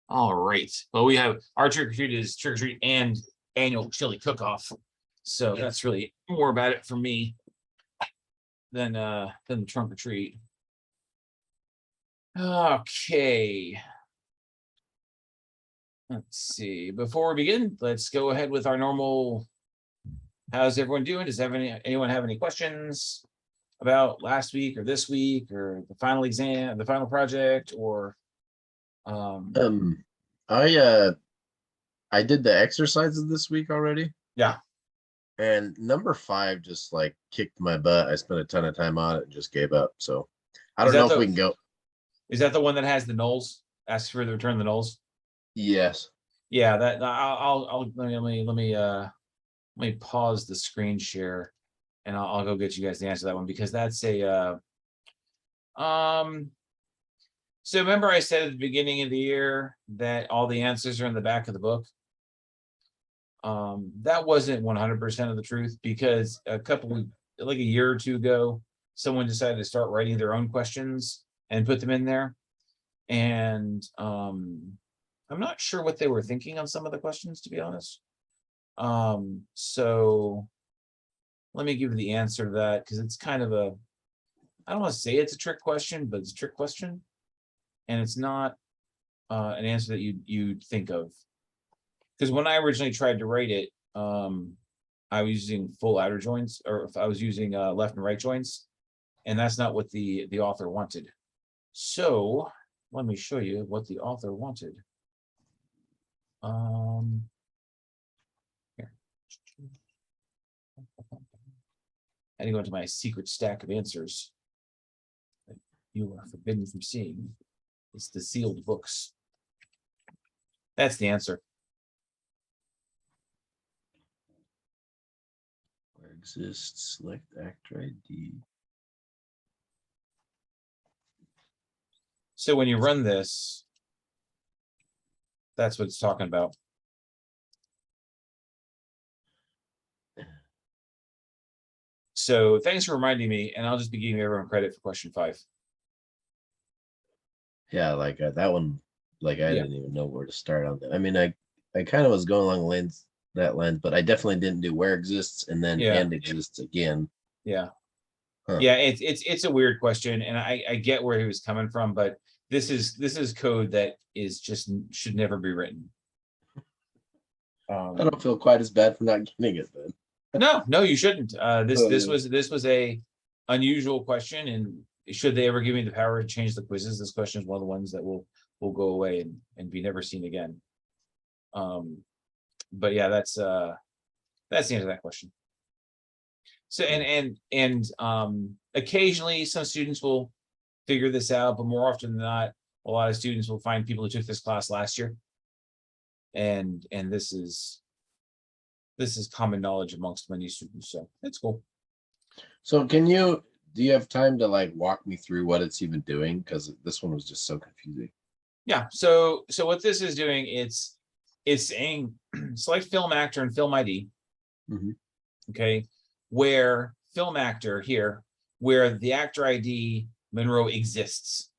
All right. Well, we have our trick or treat is trick or treat and annual chili cook off. So that's really more about it for me than the trunk or treat. Okay. Let's see. Before we begin, let's go ahead with our normal. How's everyone doing? Does anyone have any questions about last week or this week or the final exam, the final project, or I did the exercises this week already, yeah. and number 5 just like kicked my butt. I spent a ton of time on it and just gave up. So I don't know if we can go. Is that the one that has the nulls? Ask for the return of the nulls. Yes. Yeah, that I'll let me pause the screen share, and I'll go get you guys the answer to that one, because that's a so remember I said at the beginning of the year that all the answers are in the back of the book. That wasn't 100% of the truth, because like a year or two ago, someone decided to start writing their own questions and put them in there. And I'm not sure what they were thinking on some of the questions, to be honest. So let me give you the answer to that, because it's kind of a, I don't want to say it's a trick question, but it's a trick question. And it's not an answer that you'd think of. Because when I originally tried to write it, I was using full outer joints, or if I was using left and right joints, and that's not what the author wanted. So let me show you what the author wanted. Here. I had to go into my secret stack of answers that you are forbidden from seeing. It's the sealed books. That's the answer. Where exists select actor ID. So when you run this, that's what it's talking about. So thanks for reminding me, and I'll just be giving everyone credit for question 5. Yeah, like that one, like I didn't even know where to start on that. I mean, I kind of was going along that lens, but I definitely didn't do where exists and then and exists again. Yeah. Huh. Yeah, it's a weird question, and I get where he was coming from, but this is code that is just should never be written. I don't feel quite as bad for not getting it then. No, you shouldn't. This was a unusual question, and should they ever give me the power to change the quizzes, this question is one of the ones that will go away and be never seen again. But yeah, that's the answer to that question. So and occasionally some students will figure this out, but more often than not, a lot of students will find people who took this class last year. And this is common knowledge amongst many students, so it's cool. So do you have time to like walk me through what it's even doing? Because this one was just so confusing. Yeah, so what this is doing, it's saying select film actor and film ID. Okay, where film actor here, where the actor ID Monroe exists.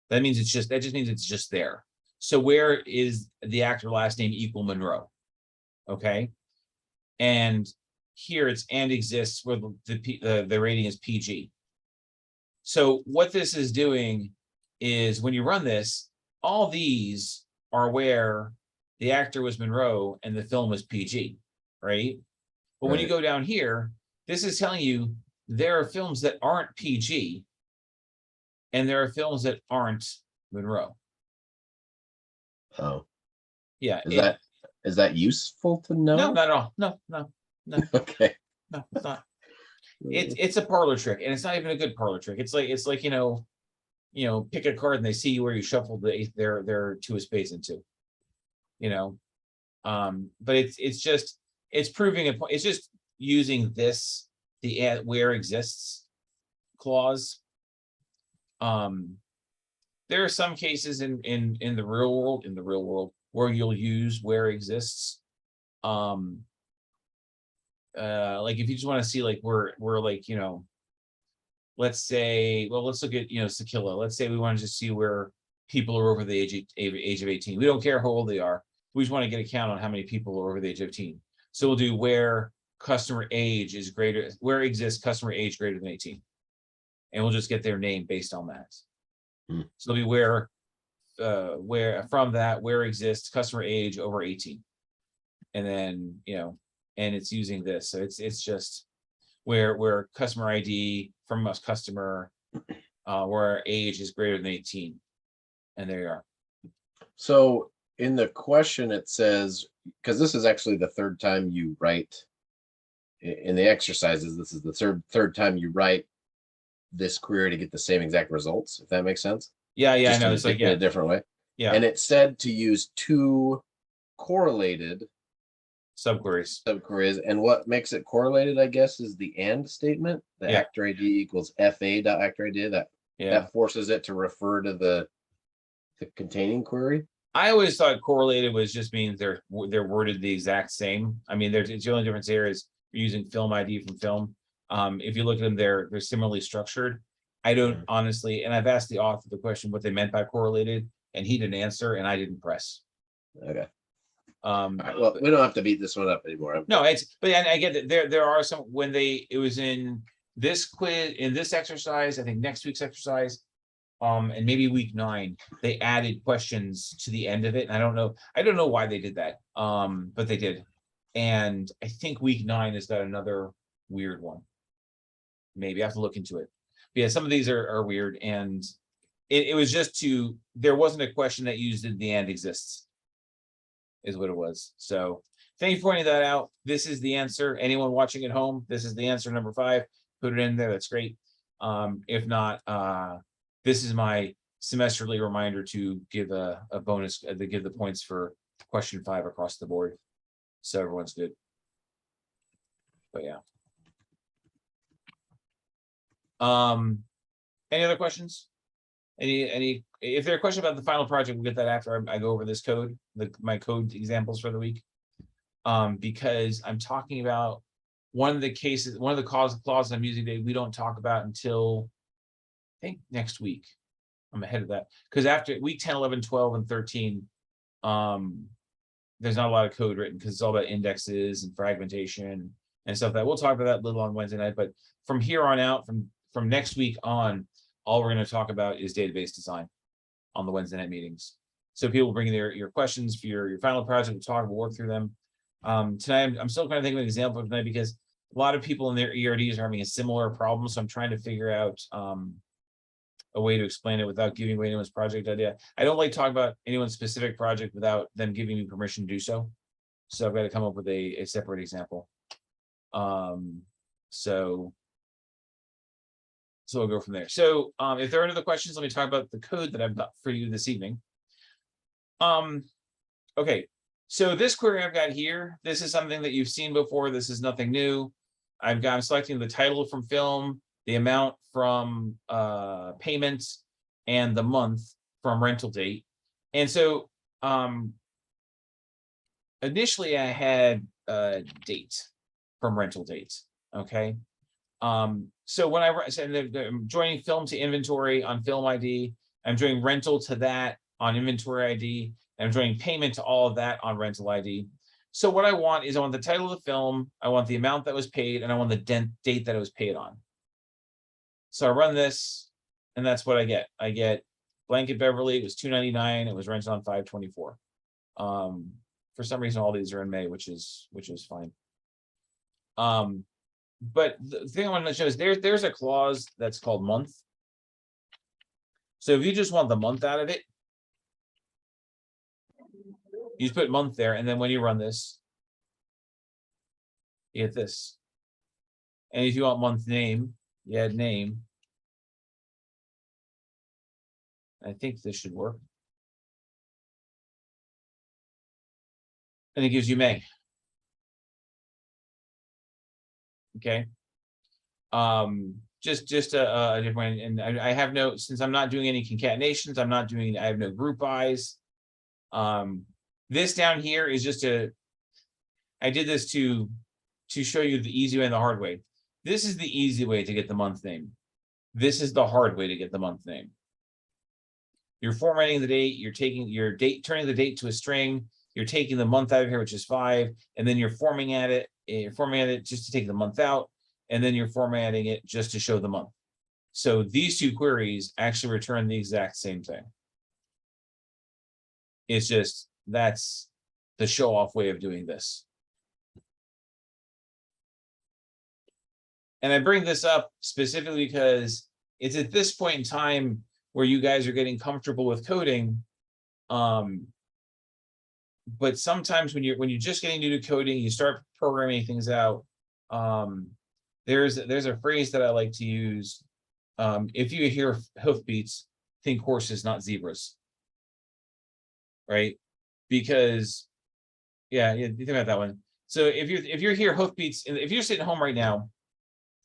That just means it's just there. So where is the actor last name equal Monroe? Okay, and here it's and exists where the rating is PG. So what this is doing is when you run this, all these are where the actor was Monroe and the film was PG, right? But when you go down here, this is telling you there are films that aren't PG and there are films that aren't Monroe. Oh. Yeah. Is that useful to know? No, not at all. No. Okay. No, it's not. It's a parlor trick, and it's not even a good parlor trick. It's like pick a card and they see where you shuffled their 2 of spades into. But it's proving a point. It's just using the where exists clause. There are some cases in the real world where you'll use where exists. Like if you just want to see like where like let's say, well, let's look at, Sakilla. Let's say we wanted to see where people are over the age of 18. We don't care how old they are. We just want to get a count on how many people are over the age of 18. So we'll do where customer age is greater, where exists customer age greater than 18. And we'll just get their name based on that. So it'll be where from that, where exists customer age over 18. And then, and it's using this. So it's just where customer ID from a customer, where age is greater than 18. And there you are. So in the question, it says, because this is actually the third time you write in the exercises, this is the third time you write this query to get the same exact results, if that makes sense. Yeah, Just I know. It's like, in a different way. Yeah. And it said to use two correlated subqueries. And what makes it correlated, I guess, is the AND statement. The actor ID equals FA.actor ID. That forces it to refer to the containing query. I always thought correlated was just means they're worded the exact same. I mean, it's the only difference here is you're using film ID from film. If you look at them, they're similarly structured. I don't honestly, and I've asked the author the question what they meant by correlated, and he didn't answer, and I didn't press. Okay. Right, well, we don't have to beat this one up anymore. No, but I get that there are some when it was in this quiz, in this exercise, I think next week's exercise, and maybe week 9, they added questions to the end of it. And I don't know why they did that. But they did. And I think week 9 has got another weird one. Maybe I have to look into it. But yeah, some of these are weird. And it was just there wasn't a question that used in the and exists, is what it was. So thank you for pointing that out. This is the answer. Anyone watching at home, this is the answer, number 5. Put it in there. That's great. If not, this is my semesterly reminder to give a bonus, to give the points for question 5 across the board. So everyone's good. But yeah. Any other questions? If there are questions about the final project, we'll get that after I go over this code, my code examples for the week. Because I'm talking about one of the clauses I'm using today, we don't talk about until I think next week. I'm ahead of that because after week 10, 11, 12, and 13, there's not a lot of code written because it's all about indexes and fragmentation and stuff that we'll talk about that a little on Wednesday night. But from here on out, from next week on, all we're going to talk about is database design on the Wednesday night meetings. So people bring your questions for your final project. We'll work through them. Tonight, I'm still kind of thinking of an example tonight because a lot of people in their ERDs are having a similar problem. So I'm trying to figure out a way to explain it without giving away anyone's project idea. I don't like talking about anyone's specific project without them giving me permission to do so. So I've got to come up with a separate example. So we'll go from there. So if there are any other questions, let me talk about the code that I've got for you this evening. Okay, so this query I've got here, this is something that you've seen before. This is nothing new. I'm selecting the title from film, the amount from payments, and the month from rental date. And so initially I had a date from rental dates. Okay. So when I'm joining film to inventory on film ID, I'm doing rental to that on inventory ID, and I'm doing payment to all of that on rental ID. So what I want is I want the title of the film, I want the amount that was paid, and I want the date that it was paid on. So I run this, and that's what I get. I get Blanket Beverly. It was $2.99. It was rented on 5/24. For some reason, all these are in May, which is fine. But the thing I want to show is there's a clause that's called month. So if you just want the month out of it, you just put month there, and then when you run this, you get this. And if you want month name, you add name. I think this should work. And it gives you May. Okay. Just a different, and I have no, since I'm not doing any concatenations, I have no group bys. This down here is just I did this to show you the easy way and the hard way. This is the easy way to get the month name. This is the hard way to get the month name. You're formatting the date, you're taking your date, turning the date to a string, you're taking the month out of here, which is 5, and then you're formatting it just to take the month out, and then you're formatting it just to show the month. So these two queries actually return the exact same thing. It's just, that's the show off way of doing this. And I bring this up specifically because it's at this point in time where you guys are getting comfortable with coding. But sometimes when you're just getting new to coding, you start programming things out. There's a phrase that I like to use. If you hear hoofbeats, think horses, not zebras. Right? Because you think about that one. So if you're here hoofbeats, and if you're sitting home right now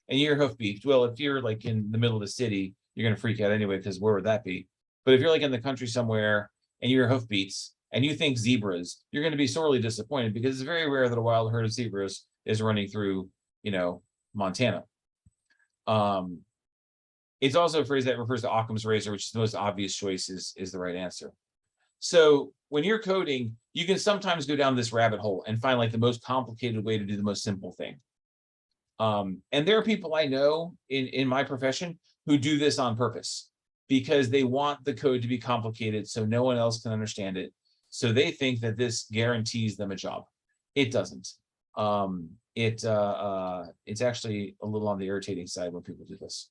and you hear hoofbeats, well, if you're like in the middle of the city, you're gonna freak out anyway, because where would that be? But if you're like in the country somewhere and you hear hoofbeats and you think zebras, you're going to be sorely disappointed, because it's very rare that a wild herd of zebras is running through, Montana. It's also a phrase that refers to Occam's razor, which is the most obvious choice is the right answer. So when you're coding, you can sometimes go down this rabbit hole and find like the most complicated way to do the most simple thing. And there are people I know in my profession who do this on purpose, because they want the code to be complicated so no one else can understand it. So they think that this guarantees them a job. It doesn't. It's actually a little on the irritating side when people do this.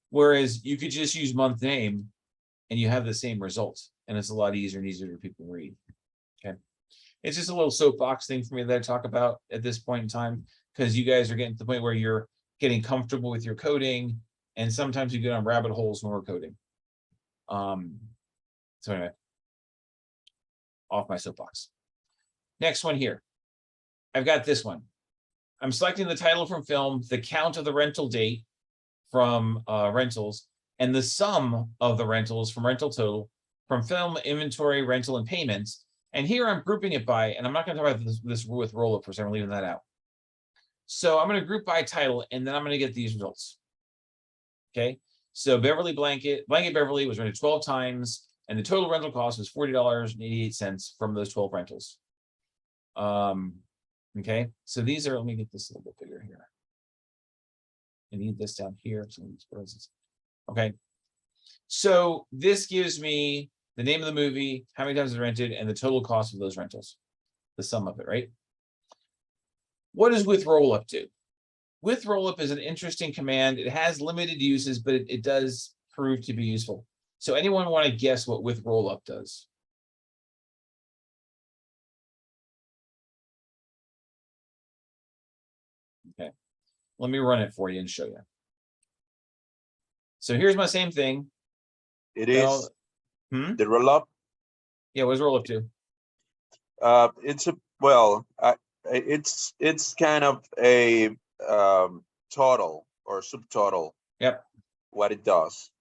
Whereas you could just use month name and you have the same result, and it's a lot easier and easier for people to read. Okay. It's just a little soapbox thing for me that I talk about at this point in time, because you guys are getting to the point where you're getting comfortable with your coding, and sometimes you get on rabbit holes when we're coding. So anyway, off my soapbox. Next one here. I've got this one. I'm selecting the title from film, the count of the rental date from rentals, and the sum of the rentals from rental total from film, inventory, rental, and payments. And here I'm grouping it by, and I'm not going to talk about this with roll-up, so I'm leaving that out. So I'm going to group by title, and then I'm going to get these results. Okay, so Beverly Blanket Beverly was rented 12 times, and the total rental cost was $40.88 from those 12 rentals. Okay, so these are, let me get this a little bit bigger here. I need this down here. Okay, so this gives me the name of the movie, how many times it's rented, and the total cost of those rentals, the sum of it, right? What does with rollup do? With rollup is an interesting command. It has limited uses, but it does prove to be useful. So anyone want to guess what with rollup does? Okay, let me run it for you and show you. So here's my same thing. It is the rollup. Yeah, what does rollup do? It's kind of a total or subtotal. Yep. What it does.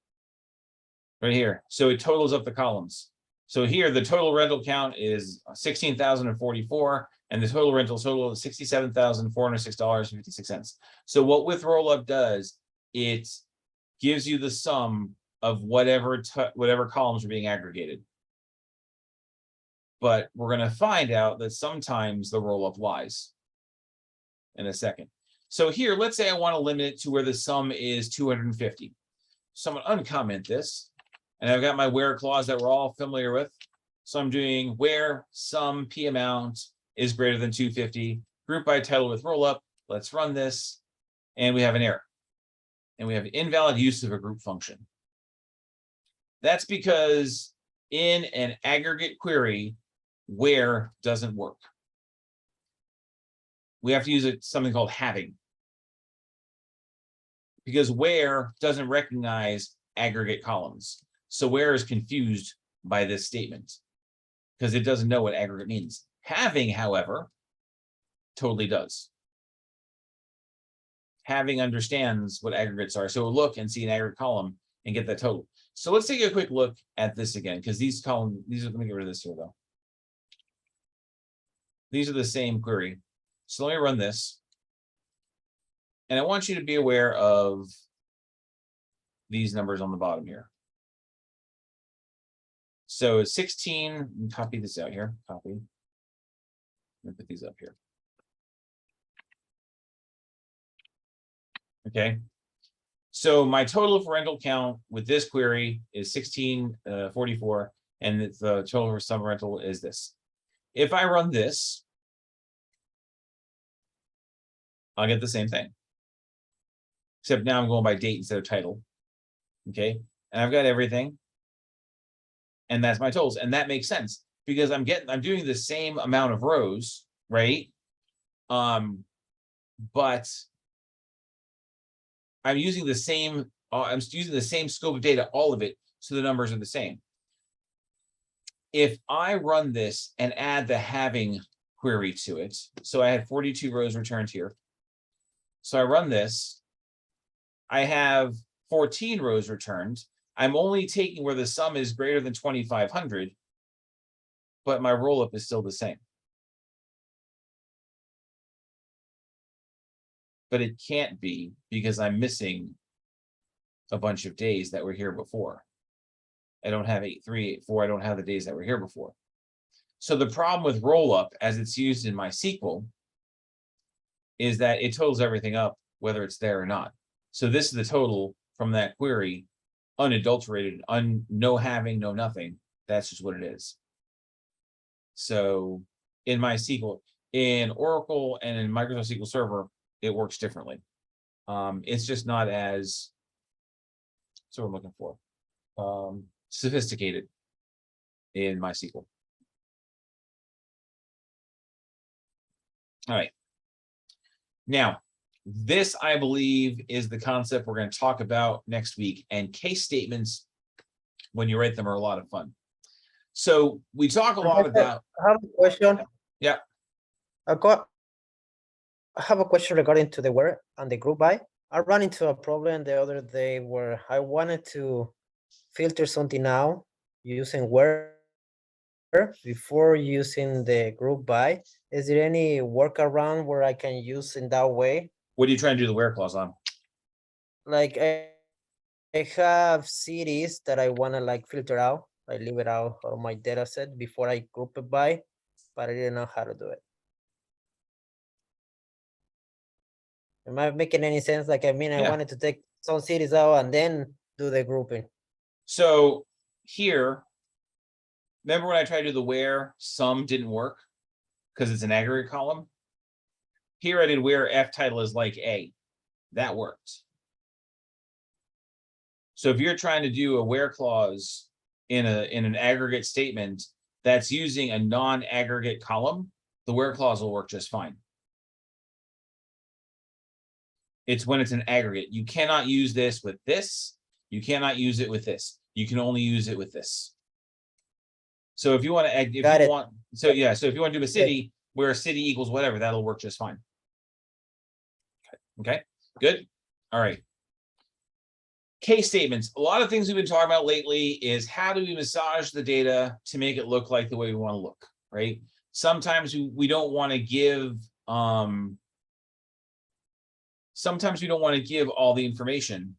Right here. So it totals up the columns. So here the total rental count is 16,044, and the total rental total is $67,406.56. So what with rollup does, it gives you the sum of whatever columns are being aggregated. But we're going to find out that sometimes the rollup lies in a second. So here, let's say I want to limit it to where the sum is 250. So I'm going to uncomment this, and I've got my where clause that we're all familiar with. So I'm doing where sum p amount is greater than 250, group by title with rollup. Let's run this, and we have an error. And we have invalid use of a group function. That's because in an aggregate query, where doesn't work. We have to use something called having, because where doesn't recognize aggregate columns. So where is confused by this statement because it doesn't know what aggregate means. Having, however, totally does. Having understands what aggregates are. So we'll look and see an aggregate column and get that total. So let's take a quick look at this again, because these columns, let me get rid of this here though. These are the same query. So let me run this. And I want you to be aware of these numbers on the bottom here. So 16, copy this out here, copy. Let me put these up here. Okay. So my total for rental count with this query is 1644, and the total for summer rental is this. If I run this, I'll get the same thing. Except now I'm going by date instead of title. Okay. And I've got everything. And that's my totals. And that makes sense because I'm doing the same amount of rows, right? But I'm using the same, scope of data, all of it, so the numbers are the same. If I run this and add the having query to it, so I had 42 rows returned here. So I run this, I have 14 rows returned. I'm only taking where the sum is greater than 2,500, but my rollup is still the same. But it can't be because I'm missing a bunch of days that were here before. I don't have 83, 84. I don't have the days that were here before. So the problem with rollup as it's used in MySQL is that it totals everything up, whether it's there or not. So this is the total from that query, unadulterated, no having, no nothing. That's just what it is. So in MySQL, in Oracle and in Microsoft SQL Server, it works differently. It's just not as, that's what I'm looking for, sophisticated in MySQL. All right. Now, this, I believe, is the concept we're going to talk about next week. And case statements, when you write them, are a lot of fun. So we talk a lot about. I have a question. Yeah. I have a question regarding to the where and the group by. I ran into a problem the other day where I wanted to filter something out using where before using the group by. Is there any workaround where I can use in that way? What are you trying to do the where clause on? Like I have cities that I want to like filter out. I leave it out of my data set before I group it by, but I didn't know how to do it. Am I making any sense? Like, I mean, I Yeah. wanted to take some cities out and then do the grouping. So here, remember when I tried to do the where sum didn't work because it's an aggregate column? Here I did where F title is like A. That worked. So if you're trying to do a where clause in an aggregate statement that's using a non-aggregate column, the where clause will work just fine. It's when it's an aggregate. You cannot use this with this. You cannot use it with this. You can only use it with this. So if you want to, if you want to do a city where a city equals whatever, that'll work just fine. Okay, good. All right. Case statements. A lot of things we've been talking about lately is how do we massage the data to make it look like the way we want to look, right? Sometimes we don't want to give sometimes we don't want to give all the information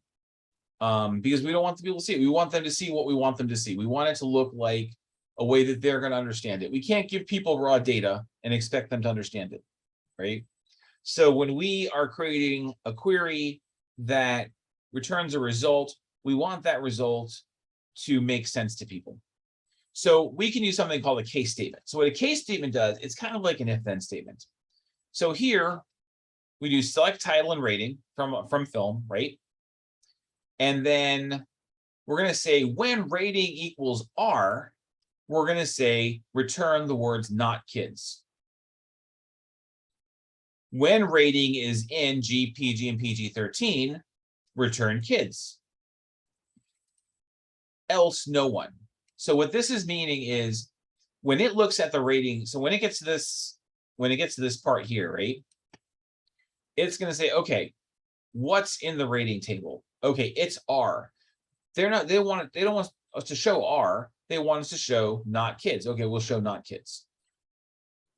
because we don't want the people to see it. We want them to see what we want them to see. We want it to look like a way that they're going to understand it. We can't give people raw data and expect them to understand it, right? So when we are creating a query that returns a result, we want that result to make sense to people. So we can use something called a case statement. So what a case statement does, it's kind of like an if-then statement. So here we do select title and rating from film, right? And then we're going to say when rating equals R, we're going to say return the words not kids. When rating is in G, PG, and PG-13, return kids. Else no one. So what this is meaning is when it looks at the rating, so when it gets to this part here, right? It's going to say, okay, what's in the rating table? Okay, it's R. They don't want us to show R. They want us to show not kids. Okay, we'll show not kids.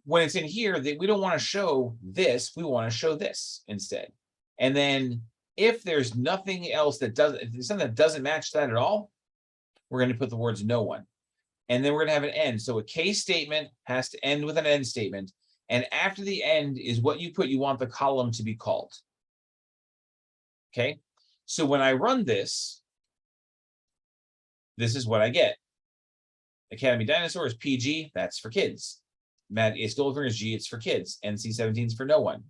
When it's in here, we don't want to show this. We want to show this instead. And then If there's nothing else that doesn't, if there's something that doesn't match that at all, we're going to put the words no one. And then we're going to have an end. So a case statement has to end with an end statement. And after the end is what you put, you want the column to be called. Okay. So when I run this, this is what I get. Academy Dinosaur is PG, that's for kids. Matt A. Stolfinger is G, it's for kids. NC-17 is for no one.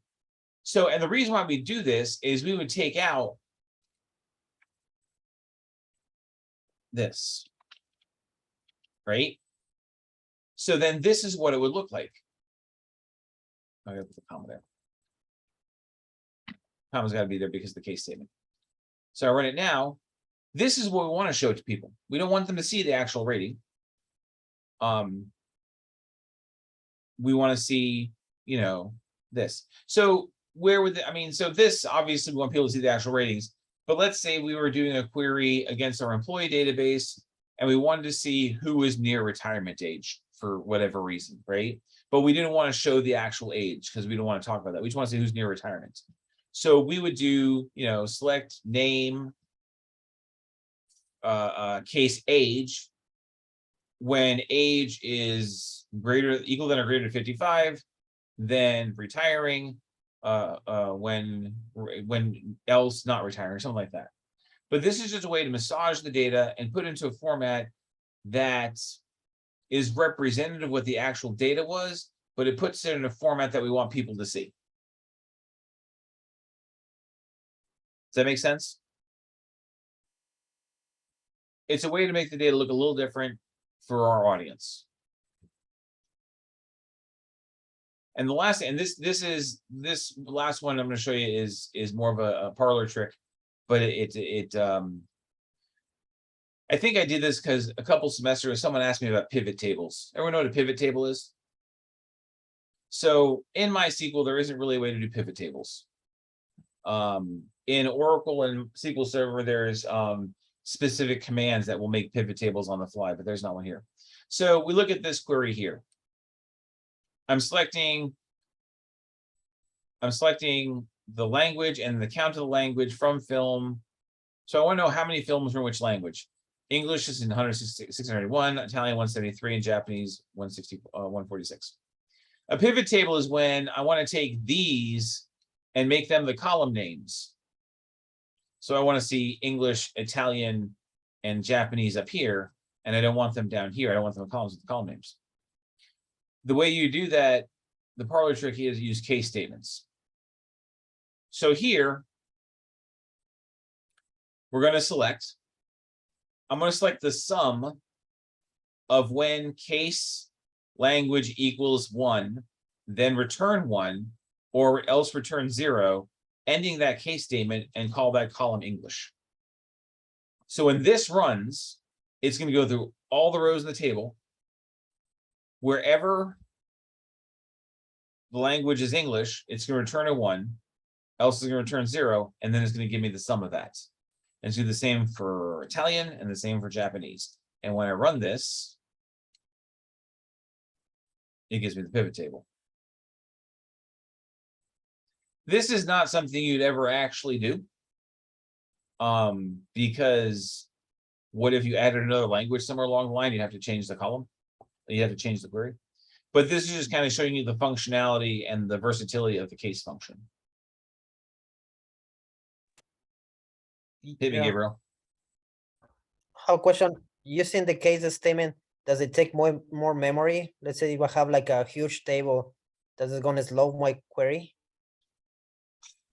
So, and the reason why we do this is we would take out this, right? So then this is what it would look like. I gotta put the comma there. Comma's got to be there because of the case statement. So I run it now. This is what we want to show to people. We don't want them to see the actual rating. We want to see, you know, this. So where would I mean, so this obviously we want people to see the actual ratings, but let's say we were doing a query against our employee database and we wanted to see who is near retirement age for whatever reason, right? But we didn't want to show the actual age because we don't want to talk about that. We just want to see who's near retirement. So we would do, you know, select name, case age. When age is equal than or greater to 55, then retiring, when else not retiring, something like that. But this is just a way to massage the data and put it into a format that is representative of what the actual data was, but it puts it in a format that we want people to see. Does that make sense? It's a way to make the data look a little different for our audience. And the last, and this last one I'm going to show you is more of a parlor trick, but I think I did this because a couple semesters someone asked me about pivot tables. Everyone know what a pivot table is? So in MySQL, there isn't really a way to do pivot tables. In Oracle and SQL Server, there's specific commands that will make pivot tables on the fly, but there's not one here. So we look at this query here. I'm selecting the language and the count of the language from film. So I want to know how many films are in which language. English is in 691, Italian 173, and Japanese 146. A pivot table is when I want to take these and make them the column names. So I want to see English, Italian, and Japanese up here, and I don't want them down here. I don't want them in columns with the column names. The way you do that, the parlor trick is use case statements. So here, we're going to select, I'm going to select the sum of when case language equals 1, then return 1, or else return 0, ending that case statement and call that column English. So when this runs, it's going to go through all the rows in the table. Wherever the language is English, it's going to return a 1, else it's going to return 0, and then it's going to give me the sum of that. And do the same for Italian and the same for Japanese. And when I run this, it gives me the pivot table. This is not something you'd ever actually do. Because what if you added another language somewhere along the line? You'd have to change the column. You have to change the query. But this is just kind of showing you the functionality and the versatility of the case function. Hit me, Yeah. Gabriel. How question, using the case statement, does it take more memory? Let's say if I have like a huge table, does it gonna slow my query?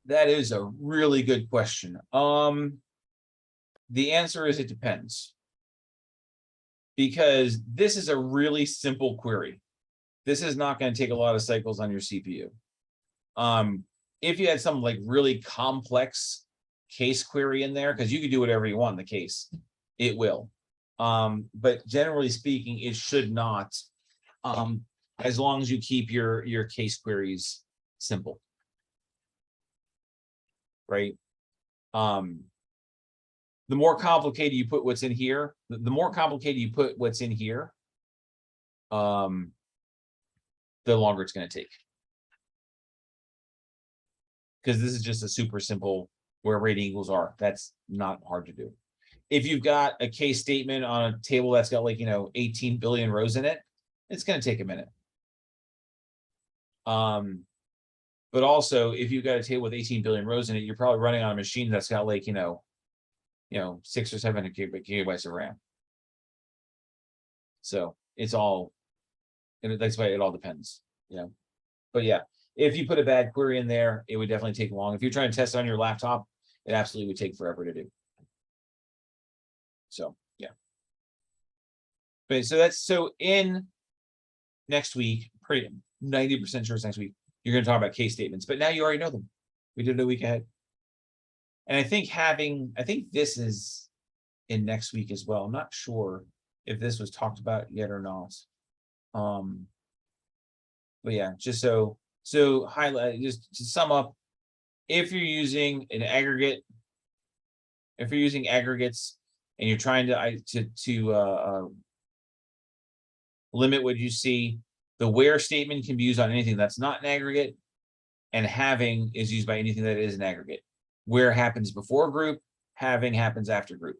That is a really good question. The answer is it depends. Because this is a really simple query. This is not going to take a lot of cycles on your CPU. If you had some like really complex case query in there, because you can do whatever you want in the case, it will. But generally speaking, it should not, as long as you keep your case queries simple. Right? The more complicated you put what's in here, the more complicated you put what's in here, the longer it's going to take. Because this is just a super simple where rating equals are. That's not hard to do. If you've got a case statement on a table that's got like, 18 billion rows in it, it's going to take a minute. But also if you've got a table with 18 billion rows in it, you're probably running on a machine that's got like, 6 or 7 gigabytes of RAM. So it's all, and that's why it all depends, But yeah, if you put a bad query in there, it would definitely take long. If you're trying to test it on your laptop, it absolutely would take forever to do. So yeah. But so in next week, pretty 90% sure it's next week, you're going to talk about case statements, but now you already know them. We did it a week ahead. And I think this is in next week as well. I'm not sure if this was talked about yet or not. But yeah, just so highlight, just to sum up, if you're using an aggregate, if you're using aggregates and you're trying to limit what you see, the where statement can be used on anything that's not an aggregate, and having is used by anything that is an aggregate. Where happens before group, having happens after group.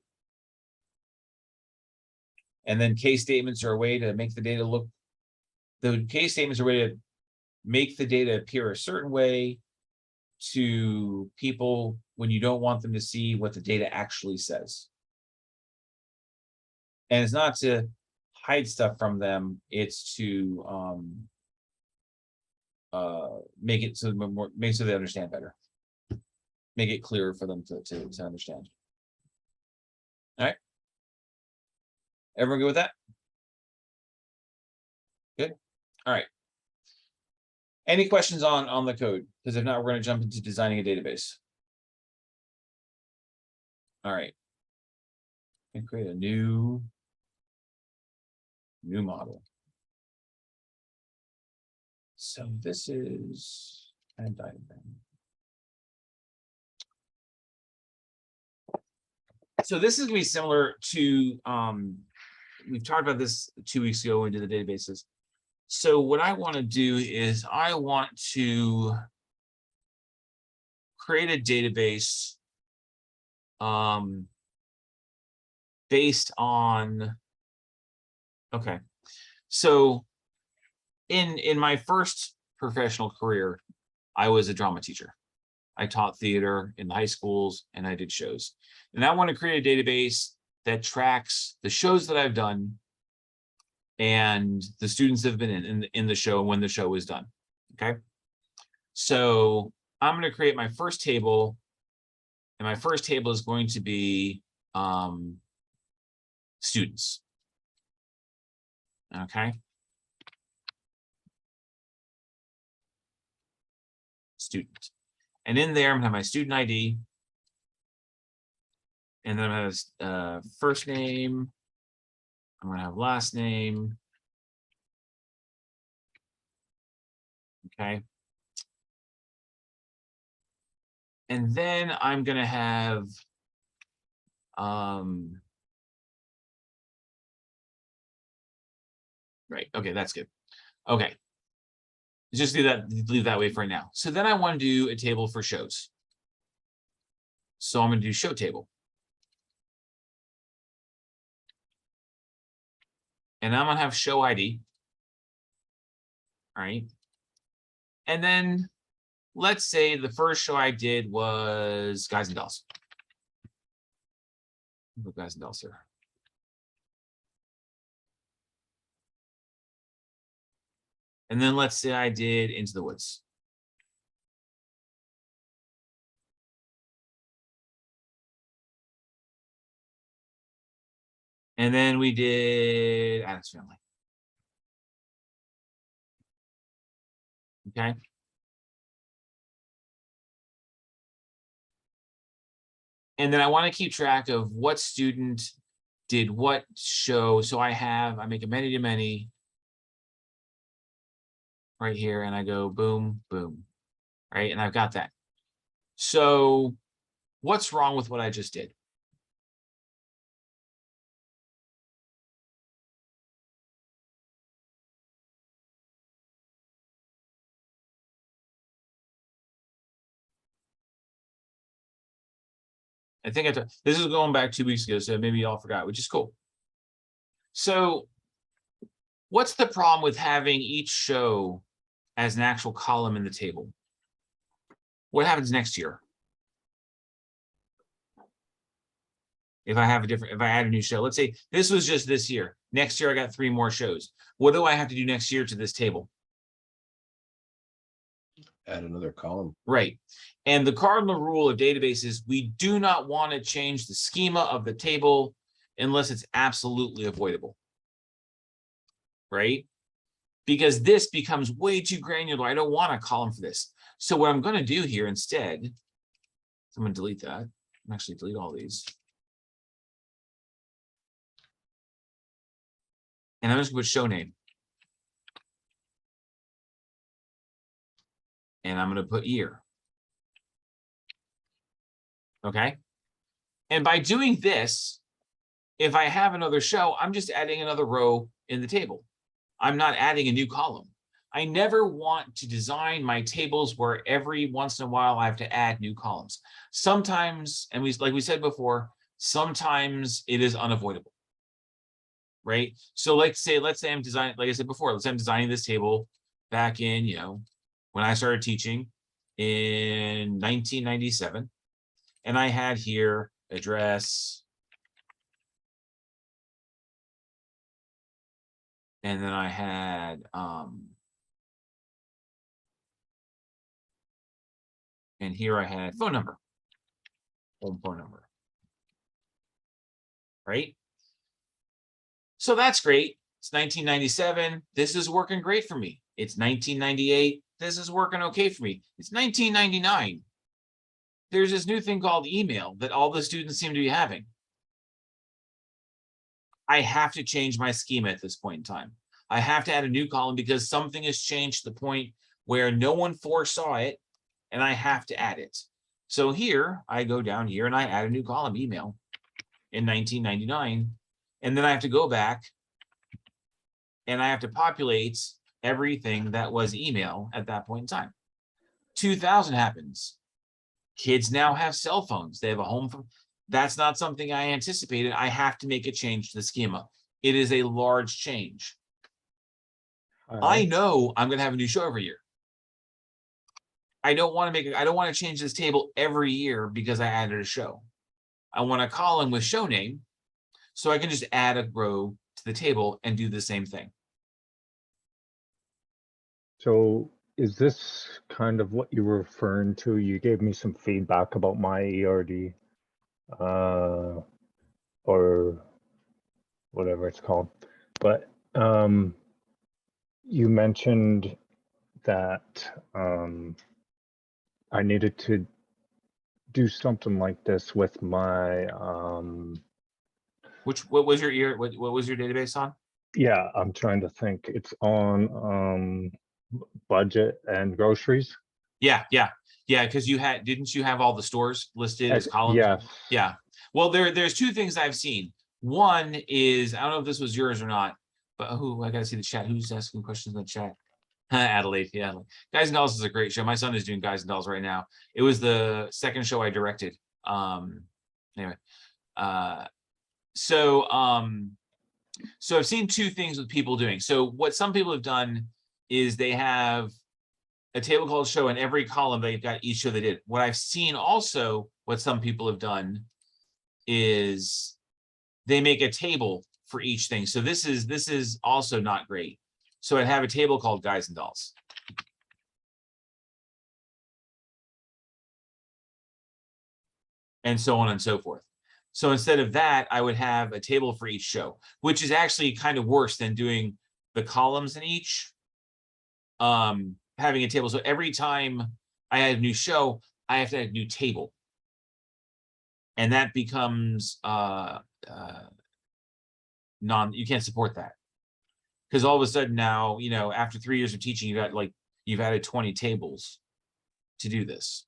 And then case statements are a way to make the data look, the case statements are a way to make the data appear a certain way to people when you don't want them to see what the data actually says. And it's not to hide stuff from them, it's to make it so they understand better, make it clearer for them to understand. All right, everyone good with that? Good. All right, any questions on the code? Because if not, we're going to jump into designing a database. All right, and create a new model. So this is a diagram. So this is going to be similar to, we've talked about this 2 weeks ago into the databases. So what I want to do is I want to create a database based on, okay. So in my first professional career, I was a drama teacher. I taught theater in the high schools and I did shows. And I want to create a database that tracks the shows that I've done and the students that have been in the show when the show is done. Okay. So I'm going to create my first table, and my first table is going to be students. Okay. Student. And in there, I'm gonna have my student ID. And then I'm gonna have first name. I'm gonna have last name. Okay. And then I'm gonna have right. Okay, that's good. Okay. Just leave that way for now. So then I want to do a table for shows. So I'm going to do show table. And I'm going to have show ID. All right. And then let's say the first show I did was Guys and Dolls. Guys and Dolls here. And then let's say I did Into the Woods. And then we did Addams Family. Okay. And then I want to keep track of what student did what show. So I make a many-to-many right here, and I go boom, boom, right? And I've got that. So what's wrong with what I just did? I think this is going back 2 weeks ago, so maybe y'all forgot, which is cool. So what's the problem with having each show as an actual column in the table? What happens next year? If I have if I add a new show, let's say this was just this year. Next year, I got 3 more shows. What do I have to do next year to this table? Add another column. Right. And the cardinal rule of databases, we do not want to change the schema of the table unless it's absolutely avoidable. Right? Because this becomes way too granular. I don't want a column for this. So what I'm going to do here instead, I'm going to delete that. I'm actually delete all these. And I'm just going to put show name. And I'm going to put year. Okay. And by doing this, if I have another show, I'm just adding another row in the table. I'm not adding a new column. I never want to design my tables where every once in a while I have to add new columns. Sometimes, and like we said before, sometimes it is unavoidable. Right. So let's say I'm designing, like I said before, let's say I'm designing this table back in, when I started teaching in 1997, and I had here address, and then I had and here I had phone number, home phone number, right? So that's great. It's 1997. This is working great for me. It's 1998. This is working okay for me. It's 1999. There's this new thing called email that all the students seem to be having. I have to change my schema at this point in time. I have to add a new column because something has changed to the point where no one foresaw it, and I have to add it. So here, I go down here and I add a new column, email, in 1999. And then I have to go back and I have to populate everything that was email at that point in time. 2000 happens. Kids now have cell phones. They have a home phone. That's not something I anticipated. I have to make a change to the schema. It is a large change. I know I'm going to have a new show every year. I don't want to change this table every year because I added a show. I want a column with show name, so I can just add a row to the table and do the same thing. So is this kind of what you were referring to? You gave me some feedback about my ERD, or whatever it's called. But you mentioned that I needed to do something like this with my What was your database on? Yeah, I'm trying to think. It's on budget and groceries. Yeah, because didn't you have all the stores listed as columns? Yes. Yeah. Well, there's 2 things I've seen. One is, I don't know if this was yours or not, but I gotta see the chat. Who's asking questions in the chat? Adelaide, yeah. Guys and Dolls is a great show. My son is doing Guys and Dolls right now. It was the second show I directed. Anyway, so I've seen 2 things with people doing. So what some people have done is they have a table called show, and every column they've got each show they did. What I've seen also, what some people have done is they make a table for each thing. So this is also not great. So I'd have a table called Guys and Dolls. And so on and so forth. So instead of that, I would have a table for each show, which is actually kind of worse than doing the columns in each. Having a table. So every time I add a new show, I have to add a new table. And that becomes you can't support that. Because all of a sudden now, after 3 years of teaching, you've added 20 tables to do this.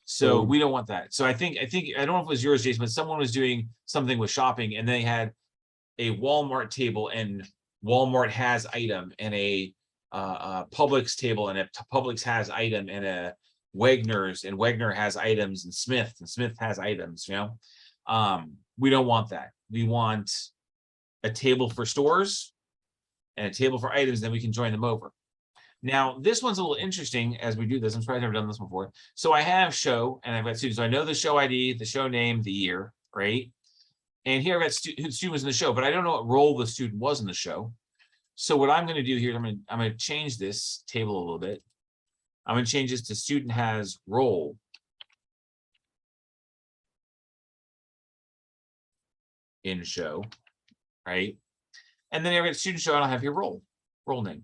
So we don't want that. So I think I don't know if it was yours, Jason, but someone was doing something with shopping, and they had a Walmart table, and Walmart has item, and a Publix table, and a Publix has item, and Wegner's, and Wegner has items, and Smith has items, you know? We don't want that. We want a table for stores and a table for items, then we can join them over. Now, this one's a little interesting as we do this. I'm surprised I've never done this before. So I have show, and I've got students. So I know the show ID, the show name, the year, right? And here I've got who the student was in the show, but I don't know what role the student was in the show. So what I'm going to do here, I'm going to change this table a little bit. I'm going to change this to student has role. In show, right? And then I've got student show, I don't have your role name.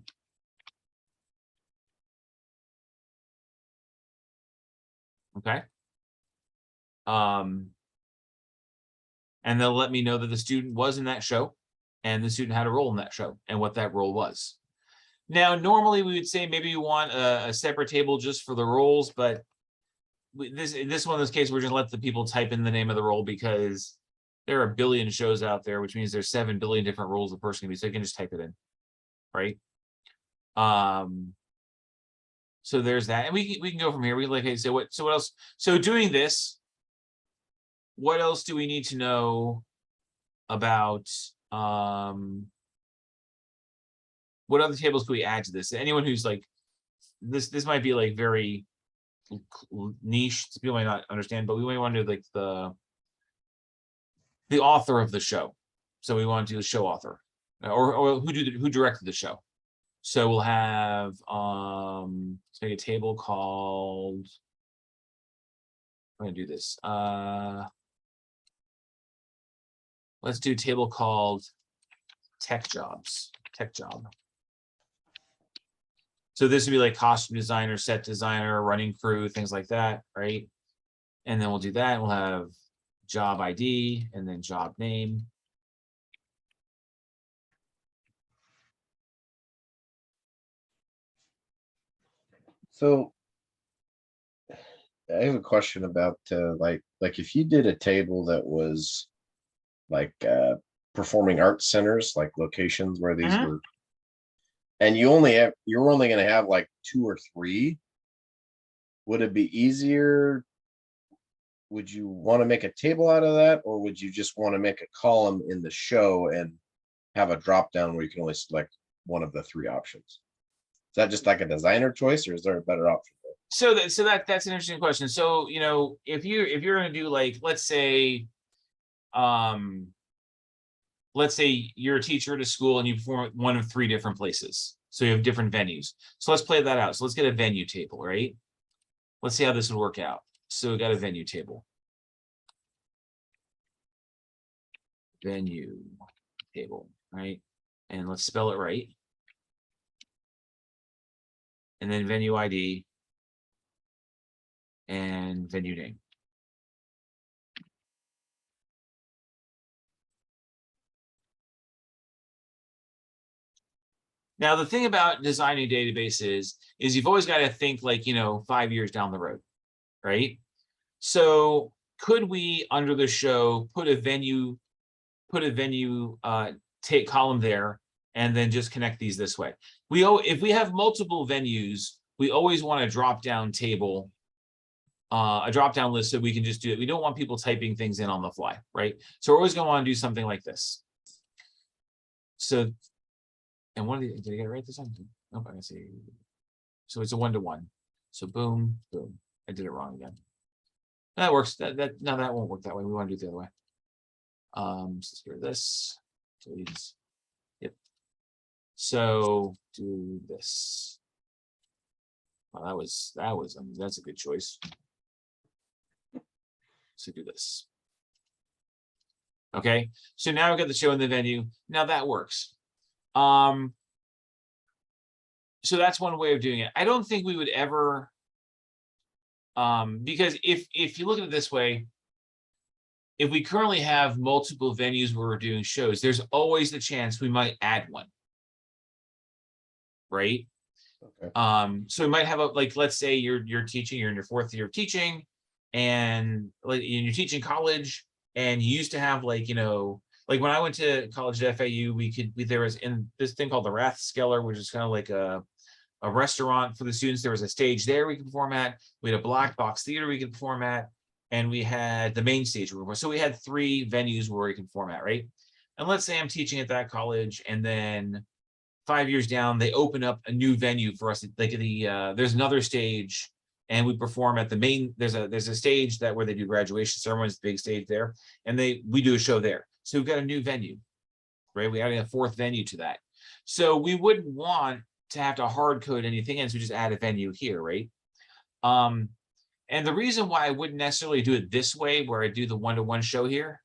Okay. And they'll let me know that the student was in that show and the student had a role in that show and what that role was. Now, normally we would say maybe you want a separate table just for the roles, but this one, in this case, we're just let the people type in the name of the role because there are a billion shows out there, which means there's 7 billion different roles the person can be, so they can just type it in, right? So there's that, and we can go from here. We like, hey, so what else? So doing this, what else do we need to know about? What other tables can we add to this? Anyone who's like, this might be like very niche. People might not understand, but we might want to do like the author of the show. So we want to do the show author, or who directed the show. So we'll have let's make a table called, I'm gonna do this. Let's do a table called tech job. So this would be like costume designer, set designer, running crew, things like that, right? And then we'll do that. We'll have job ID and then job name. So I have a question about like if you did a table that was like performing arts centers, like locations where these Mhm. were, and you're only going to have like 2 or 3, would it be easier? Would you want to make a table out of that, or would you just want to make a column in the show and have a drop down where you can only select one of the 3 options? Is that just like a designer choice, or is there a better option? So that's an interesting question. So, you know, if you're going to do like, let's say you're a teacher at a school and you perform at one of 3 different places. So you have different venues. So let's play that out. So let's get a venue table, right? Let's see how this would work out. So we got a venue table. Venue table, right? And let's spell it right. And then venue ID and venue name. Now, the thing about designing databases is you've always got to think like, 5 years down the road, right? So could we, under the show, put a venue take column there and then just connect these this way? If we have multiple venues, we always want a drop-down table, a drop-down list, so we can just do it. We don't want people typing things in on the fly, right? So we're always going to want to do something like this. So, and did I get it right this time? Nope, I can see. So it's a 1-to-1. So boom, boom. I did it wrong again. That works. No, that won't work that way. We want to do it the other way. So let's get rid of this. Please. Yep. So do this. Well, that's a good choice. So do this. Okay. So now we've got the show in the venue. Now that works. So that's one way of doing it. I don't think we would ever, because if you look at it this way, if we currently have multiple venues where we're doing shows, there's always the chance we might add one, right? Okay. So we might have let's say you're teaching, you're in your 4th year of teaching, and you're teaching college, and you used to have like when I went to college at FAU, there was in this thing called the Rathskeller, which is kind of like a restaurant for the students. There was a stage there we could perform at. We had a black box theater we could perform at. And we had the main stage. So we had 3 venues where we can perform at, right? And let's say I'm teaching at that college, and then 5 years down, they open up a new venue for us. Like there's another stage, and we perform at the main. There's a stage that where they do graduation ceremonies, big stage there, and we do a show there. So we've got a new venue, right? We added a 4th venue to that. So we wouldn't want to have to hard code anything in, so we just add a venue here, right? And the reason why I wouldn't necessarily do it this way, where I do the one-to-one show here,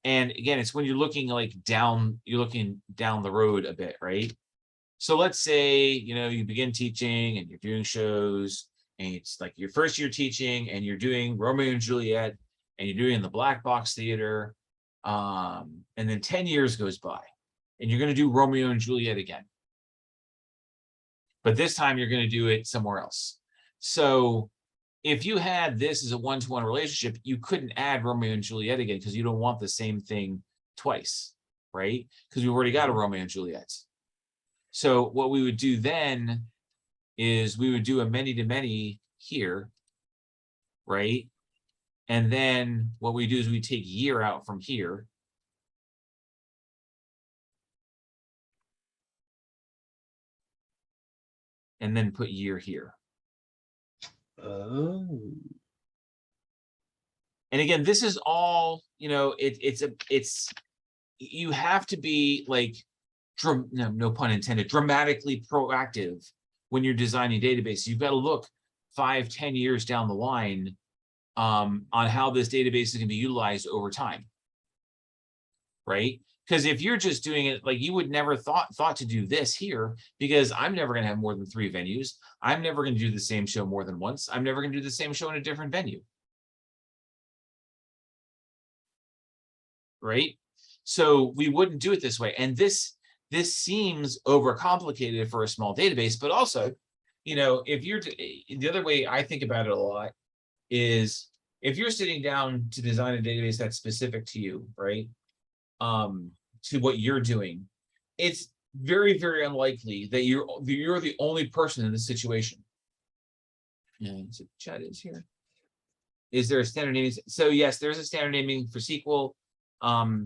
and again, it's when you're looking down the road a bit, right? So let's say, you begin teaching and you're doing shows, and it's like your first year teaching, and you're doing Romeo and Juliet, and you're doing the Black Box Theater, and then 10 years goes by, and you're going to do Romeo and Juliet again. But this time you're going to do it somewhere else. So if you had this as a one-to-one relationship, you couldn't add Romeo and Juliet again because you don't want the same thing twice, right? Because we've already got a Romeo and Juliet. So what we would do then is we would do a many-to-many here, right? And then what we do is we take year out from here. And then put year here. Oh. And again, this is all, it's you have to be like, no pun intended, dramatically proactive when you're designing database. You've got to look 5-10 years down the line on how this database is going to be utilized over time, right? Because if you're just doing it, like you would never thought to do this here, because I'm never going to have more than 3 venues. I'm never going to do the same show more than once. I'm never going to do the same show in a different venue. Right? So we wouldn't do it this way. And this seems overcomplicated for a small database, but also, if you're the other way I think about it a lot is if you're sitting down to design a database that's specific to you, right? To what you're doing, it's very, very unlikely that you're the only person in this situation. And so chat is here. Is there a standard naming? So yes, there's a standard naming for SQL.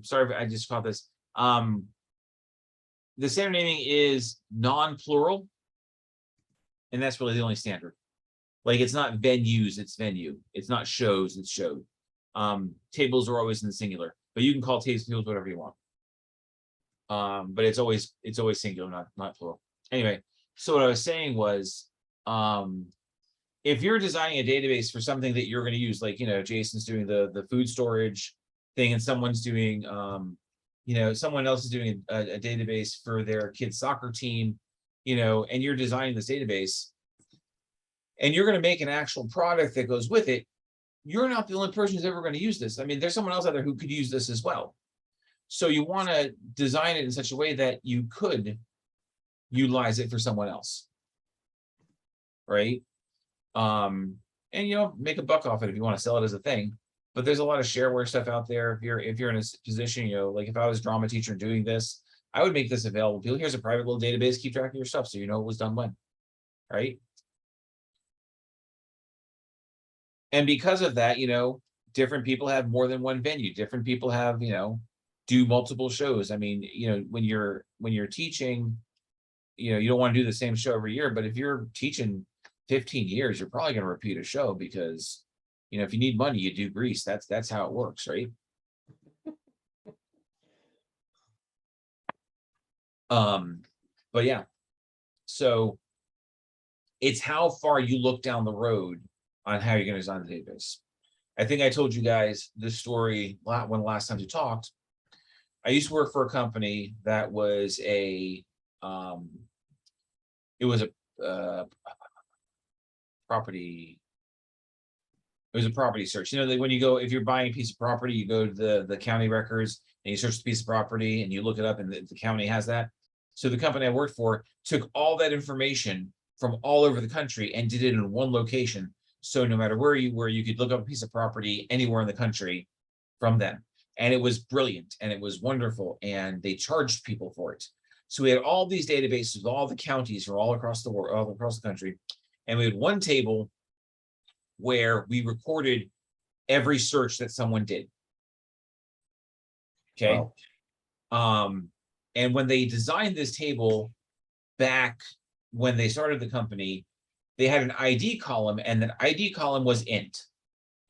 Sorry if I just caught this. The standard naming is non-plural, and that's really the only standard. Like it's not venues, it's venue. It's not shows, it's showed. Tables are always in the singular, but you can call tables whatever you want. But it's always singular, not plural. Anyway, so what I was saying was, if you're designing a database for something that you're going to use, like Jason's doing the food storage thing, and someone's doing someone else is doing a database for their kids' soccer team, and you're designing this database, and you're going to make an actual product that goes with it. You're not the only person who's ever going to use this. I mean, there's someone else out there who could use this as well. So you want to design it in such a way that you could utilize it for someone else, right? And make a buck off it if you want to sell it as a thing. But there's a lot of shareware stuff out there. If you're in a position, like if I was a drama teacher doing this, I would make this available. People, here's a private little database, keep track of your stuff so you know what was done when, right? And because of that, different people have more than one venue. Different people have, do multiple shows. I mean, when you're teaching, you don't want to do the same show every year, but if you're teaching 15 years, you're probably going to repeat a show because, if you need money, you do grease. That's how it works, right? But yeah, so it's how far you look down the road on how you're going to design the database. I think I told you guys this story when last time we talked. I used to work for a company that was a property. It was a property search. When you go, if you're buying a piece of property, you go to the county records and you search the piece of property and you look it up, and the county has that. So the company I worked for took all that information from all over the country and did it in one location. So no matter where you were, you could look up a piece of property anywhere in the country from them. And it was brilliant and it was wonderful. And they charged people for it. So we had all these databases with all the counties from all across the world, all across the country. And we had one table where we recorded every search that someone did. Okay. Wow. And when they designed this table back when they started the company, they had an ID column, and that ID column was int.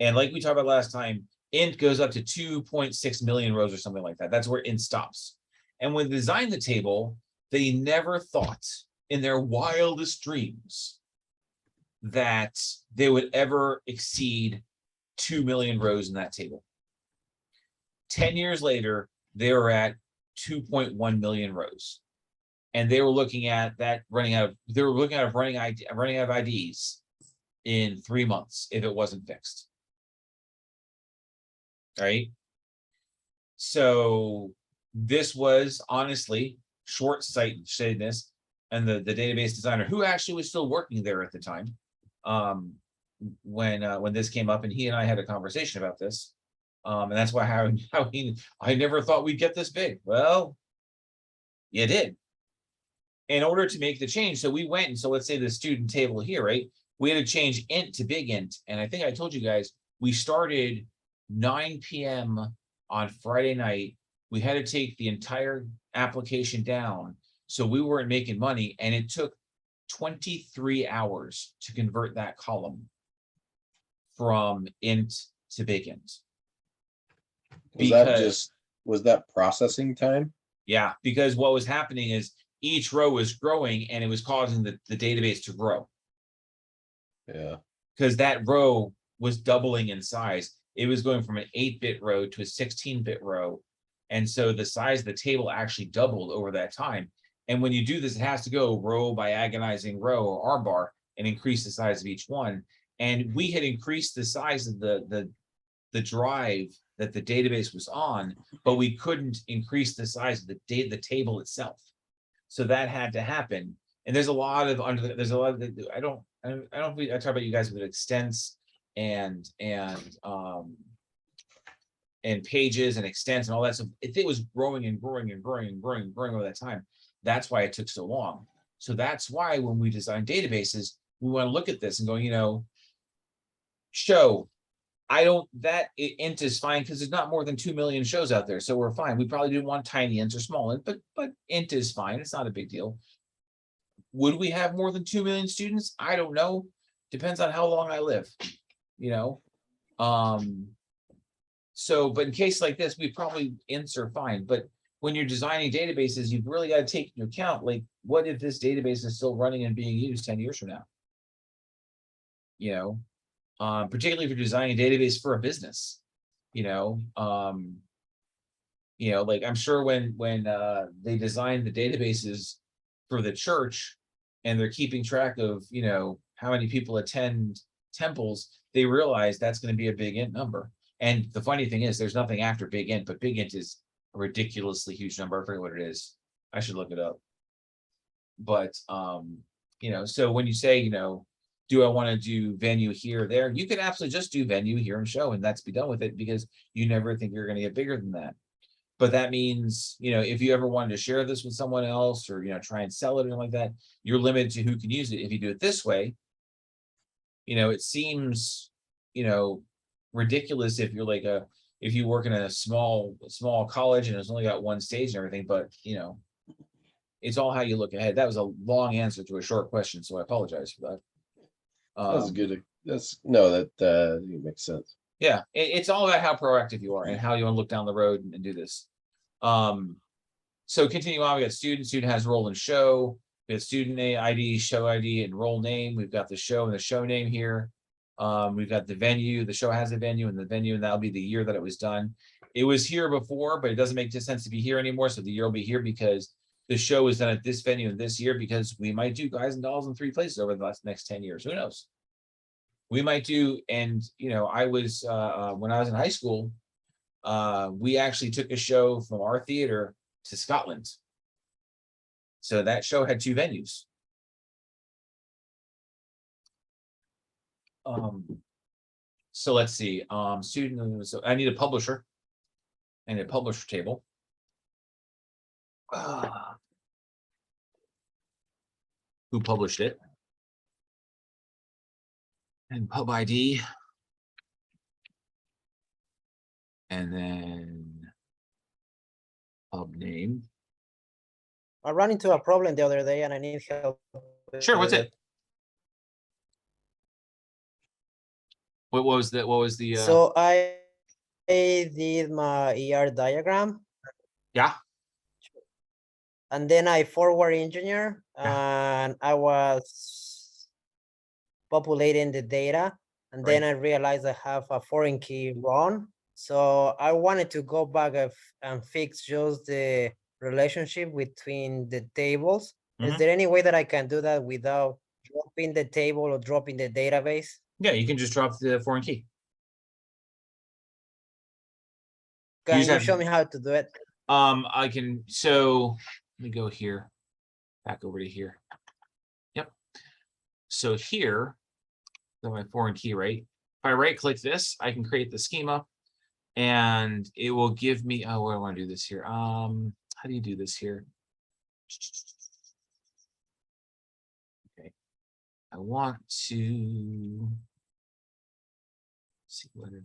And like we talked about last time, int goes up to 2.6 million rows or something like that. That's where int stops. And when they designed the table, they never thought in their wildest dreams that they would ever exceed 2 million rows in that table. 10 years later, they were at 2.1 million rows. And they were looking at that running out of IDs in 3 months if it wasn't fixed. All right. So this was honestly short-sightedness, and the database designer, who actually was still working there at the time, when this came up, and he and I had a conversation about this. And that's why I never thought we'd get this big. Well, you did. In order to make the change, so we went, and so let's say the student table here, right? We had to change int to big int. And I think I told you guys, we started 9 p.m. on Friday night. We had to take the entire application down. So we weren't making money. And it took 23 hours to convert that column from int to big int. Was that processing time? Yeah, because what was happening is each row was growing, and it was causing the database to grow. Yeah. Because that row was doubling in size. It was going from an 8-bit row to a 16-bit row. And so the size of the table actually doubled over that time. And when you do this, it has to go row by agonizing row, or R-bar, and increase the size of each one. And we had increased the size of the drive that the database was on, but we couldn't increase the size of the table itself. So that had to happen. And there's a lot of I talk about you guys with extents and pages and extents and all that stuff. It was growing and growing and growing and growing and growing over that time. That's why it took so long. So that's why when we design databases, we want to look at this and go, int is fine because there's not more than 2 million shows out there. So we're fine. We probably didn't want tiny int or small int, but int is fine. It's not a big deal. Would we have more than 2 million students? I don't know. Depends on how long I live, So, but in cases like this, we probably ints are fine. But when you're designing databases, you've really got to take into account, like, what if this database is still running and being used 10 years from now? Particularly if you're designing a database for a business, like I'm sure when they designed the databases for the church, and they're keeping track of, how many people attend temples, they realize that's going to be a big int number. And the funny thing is, there's nothing after big int, but big int is a ridiculously huge number. I forget what it is. I should look it up. But so when you say, do I want to do venue here or there? You could absolutely just do venue here and show, and that's be done with it, because you never think you're going to get bigger than that. But that means, if you ever wanted to share this with someone else, or, try and sell it or like that, you're limited to who can use it. If you do it this way, it seems, ridiculous if you're like if you work in a small college and it's only got one stage and everything, but it's all how you look ahead. That was a long answer to a short question, so I apologize for that. That's good. That makes sense. Yeah, it's all about how proactive you are and how you want to look down the road and do this. So continue on, we got student has role and show. We have student ID, show ID, and role name. We've got the show and the show name here. We've got the venue. The show has a venue, and that'll be the year that it was done. It was here before, but it doesn't make sense to be here anymore. So the year will be here because the show was done at this venue in this year, because we might do Guys and Dolls in 3 places over the next 10 years. Who knows? We might do, and I was when I was in high school, we actually took a show from our theater to Scotland. So that show had 2 venues. So let's see. Student. So I need a publisher and a publisher table. who published it. And pub ID. And then pub name. I ran into a problem the other day and I need help. Sure, what's with it? What was the So I did my ER diagram yeah, and then I forward engineer Yeah. and I was populating the data. And then I realized I have a foreign key wrong. So I wanted to go back and fix just the relationship between the tables. Is Mhm. there any way that I can do that without dropping the table or dropping the database? yeah, you can just drop the foreign key. Can just you have- show me how to do it? I can, so let me go here, back over to here. Yep. So here, so my foreign key, right? If I right click this, I can create the schema and it will give me, oh, I want to do this here. How do you do this here? Okay. I want to see what it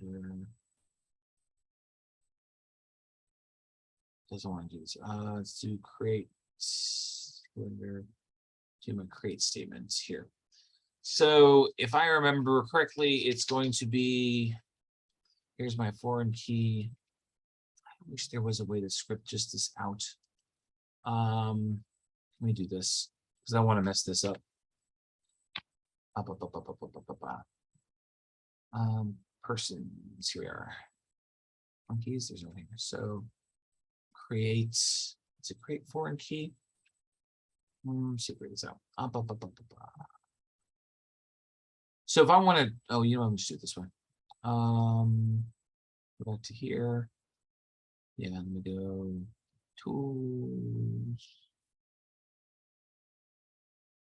doesn't want to do this. Let's do create Slender. Do my create statements here. So if I remember correctly, it's going to be, here's my foreign key. I wish there was a way to script just this out. Let me do this because I want to mess this up. Persons, here we are. Foreign keys, there's nothing. So create, it's a create foreign key. See where this out. So if I want to, oh, you know, I'm just do it this way. Go back to here. Yeah, I'm gonna go tools.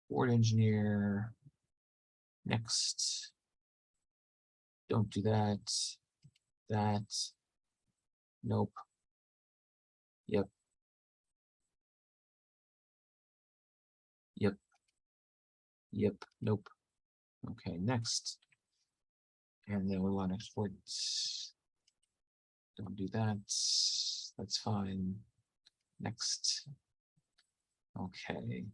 Board engineer. Next. Don't do that. That. Nope. Yep. Yep. Yep. Nope. Okay, next. And then we want to export. Don't do that. That's fine. Next. Okay.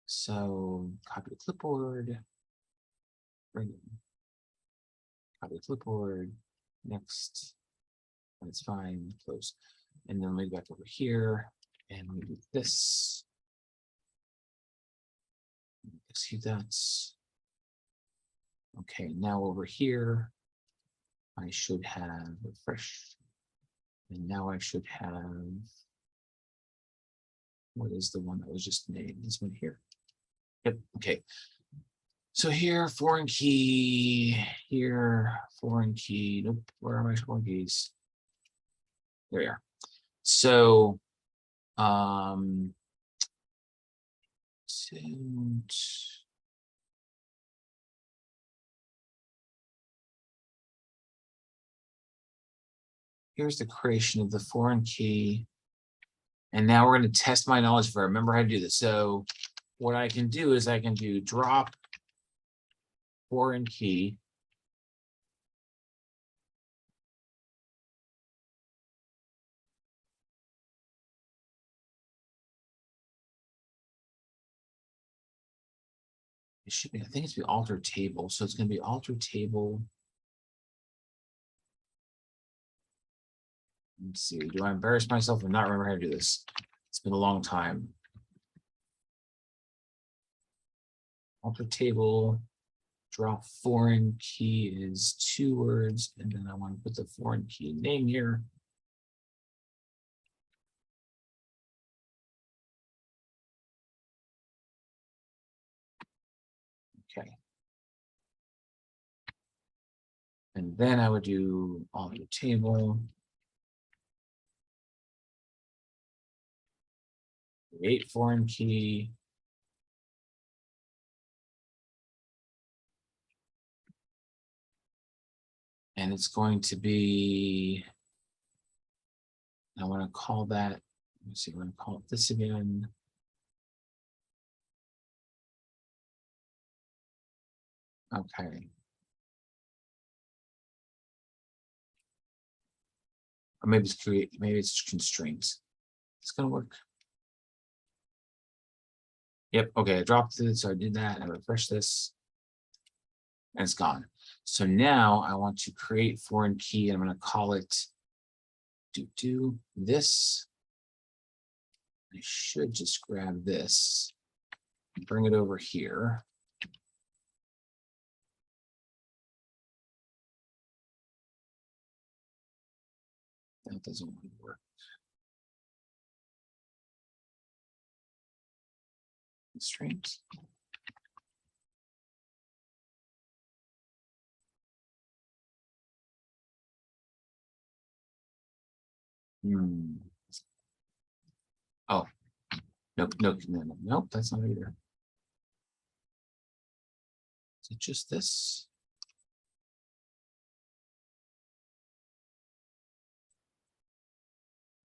So copy the clipboard. Bring it. Copy the clipboard. Next. That's fine. Close. And then we go back over here and we do this. Execute that. Okay, now over here, I should have refresh. And now I should have, what is the one that was just made? This one here. Yep, okay. So here, foreign key, here, foreign key. Nope, where are my foreign keys? There we are. So, here's the creation of the foreign key. And now we're going to test my knowledge if I remember how to do this. So what I can do is I can do drop foreign key. It should be, I think it's be alter table. So it's going to be alter table. Let's see, do I embarrass myself and not remember how to do this? It's been a long time. Alter table, drop foreign key is 2 words, and then I want to put the foreign key name here. Okay. And then I would do alter table. Create foreign key. And it's going to be, I want to call that Let's see, we're gonna call it this again. Okay. Or maybe it's create, maybe it's constraints. It's gonna work. Yep, okay, I dropped it, so I did that, I refresh this. And it's gone. So now I want to create foreign key, and I'm gonna call it do this. I should just grab this, and bring it over here. That doesn't work. Constraints. Oh, nope, nope, that's not either. Is it just this?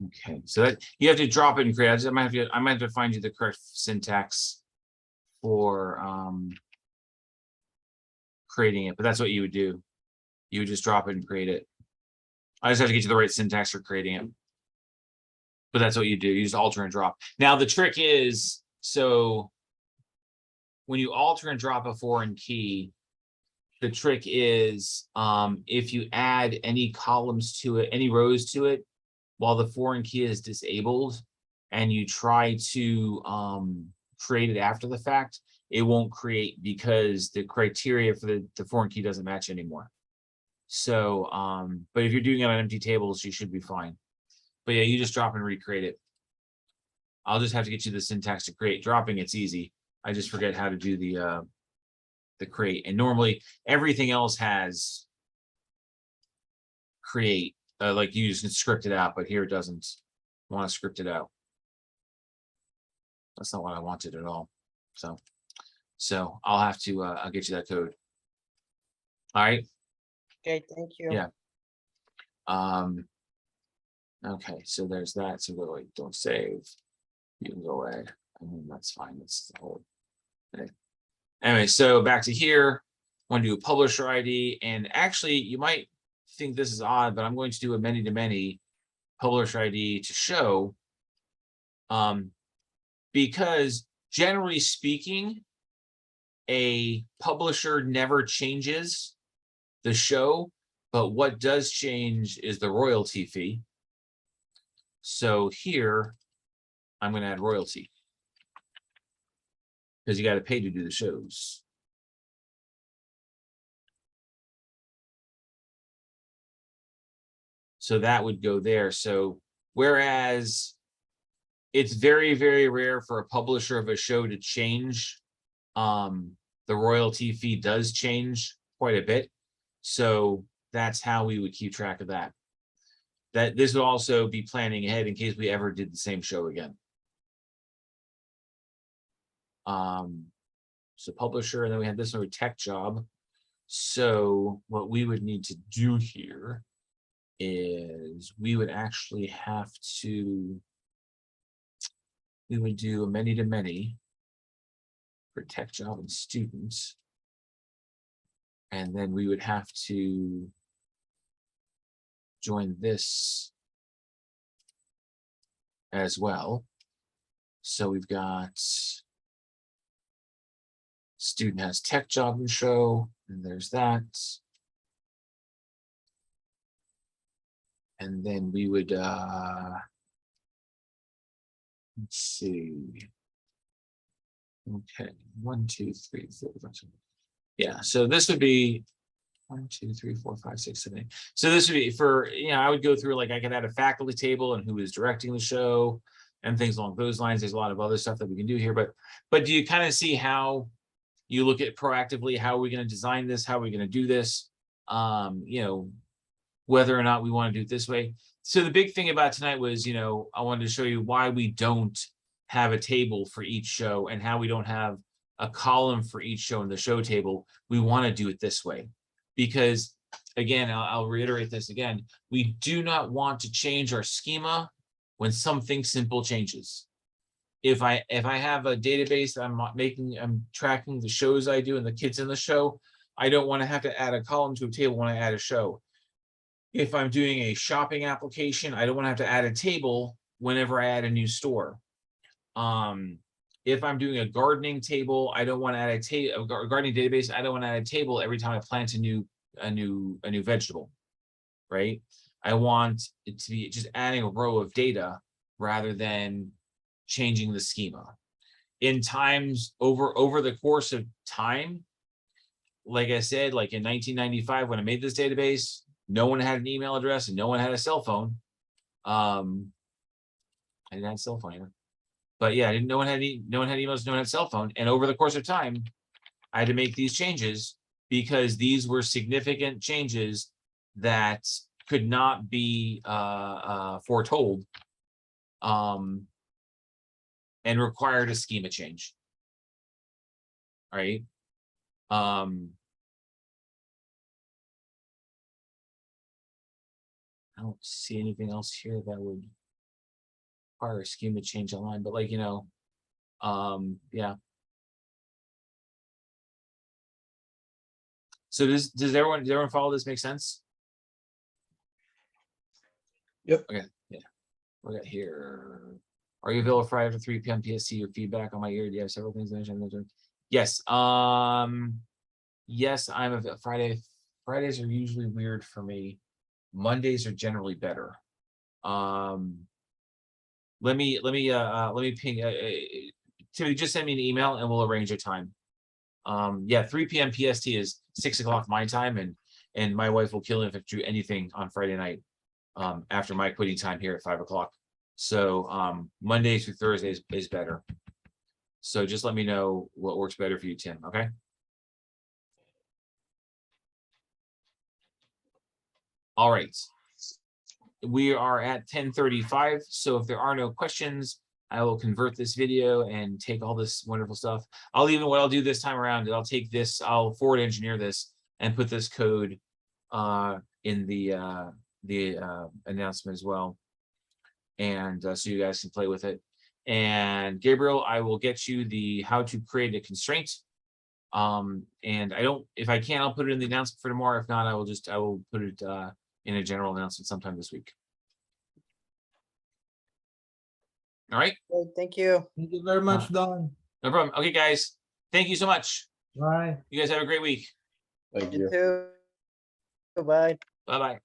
Okay, so that you have to drop it and create. I might have to find you the correct syntax for creating it, but that's what you would do. You would just drop it and create it. I just have to get you the right syntax for creating it. But that's what you do. You just alter and drop. Now the trick is, so when you alter and drop a foreign key, the trick is if you add any columns to it, any rows to it, while the foreign key is disabled, and you try to create it after the fact, it won't create because the criteria for the foreign key doesn't match anymore. So, but if you're doing it on empty tables, you should be fine. But yeah, you just drop and recreate it. I'll just have to get you the syntax to create. Dropping, it's easy. I just forget how to do the create. And normally everything else has create. Like you just can script it out, but here it doesn't want to script it out. That's not what I wanted at all. So I'll have to I'll get you that code. All right. Okay, thank you. Yeah. Okay, so there's that. So go away, don't save. You can go away. I mean, that's fine. That's the whole thing. Anyway, so back to here. I want to do a publisher ID, and actually you might think this is odd, but I'm going to do a many-to-many publisher ID to show, because generally speaking, a publisher never changes the show, but what does change is the royalty fee. So here, I'm going to add royalty because you got to pay to do the shows. So that would go there. So whereas it's very, very rare for a publisher of a show to change, the royalty fee does change quite a bit. So that's how we would keep track of that. That this would also be planning ahead in case we ever did the same show again. So publisher, and then we had this one, tech job. So what we would need to do here is we would actually have to, we would do a many-to-many for tech job and students. And then we would have to join this as well. So we've got student has tech job and show, and there's that. And then we would, let's see. Okay, 1, 2, 3, 4, 5, 6. Yeah, so this would be 1, 2, 3, 4, 5, 6, 7, 8. So this would be for, you know, I would go through, like I could add a faculty table and who is directing the show and things along those lines. There's a lot of other stuff that we can do here, but do you kind of see how you look at proactively, how are we going to design this? How are we going to do this? You know, whether or not we want to do it this way. So the big thing about tonight was, you know, I wanted to show you why we don't have a table for each show and how we don't have a column for each show in the show table. We want to do it this way because, again, I'll reiterate this again. We do not want to change our schema when something simple changes. If I have a database, I'm tracking the shows I do and the kids in the show, I don't want to have to add a column to a table when I add a show. If I'm doing a shopping application, I don't want to have to add a table whenever I add a new store. If I'm doing a gardening table, I don't want to add a gardening database. I don't want to add a table every time I plant a new vegetable, right? I want it to be just adding a row of data rather than changing the schema. In times over the course of time, like I said, like in 1995 when I made this database, no one had an email address and no one had a cell phone. I didn't have a cell phone either. But yeah, no one had emails, no one had a cell phone. And over the course of time, I had to make these changes because these were significant changes that could not be foretold and required a schema change. All right. I don't see anything else here that would require a schema change online, but like, yeah. So does everyone follow this? Make sense? Yep. Okay, yeah. We got here. Are you available Friday after 3 p.m. PST? Your feedback on my ear. Do you have several things to mention? Yes. Yes, I'm a Friday. Fridays are usually weird for me. Mondays are generally better. Let me ping Timothy, just send me an email and we'll arrange a time. Yeah, 3 p.m. PST is 6 o'clock my time, and my wife will kill me if I do anything on Friday night after my quitting time here at 5 o'clock. So Monday through Thursday is better. So just let me know what works better for you, Tim. Okay. All right. We are at 10:35. So if there are no questions, I will convert this video and take all this wonderful stuff. What I'll do this time around is I'll take this, I'll forward engineer this and put this code in the announcement as well. And so you guys can play with it. And Gabriel, I will get you the how to create a constraint. And if I can, I'll put it in the announcement for tomorrow. If not, I will put it in a general announcement sometime this week. All right. Okay, thank you. Thank you very much, Don. No problem. Okay, guys. Thank you so much. Bye. You guys have a great week. Thank You you. too. Bye. Bye-bye.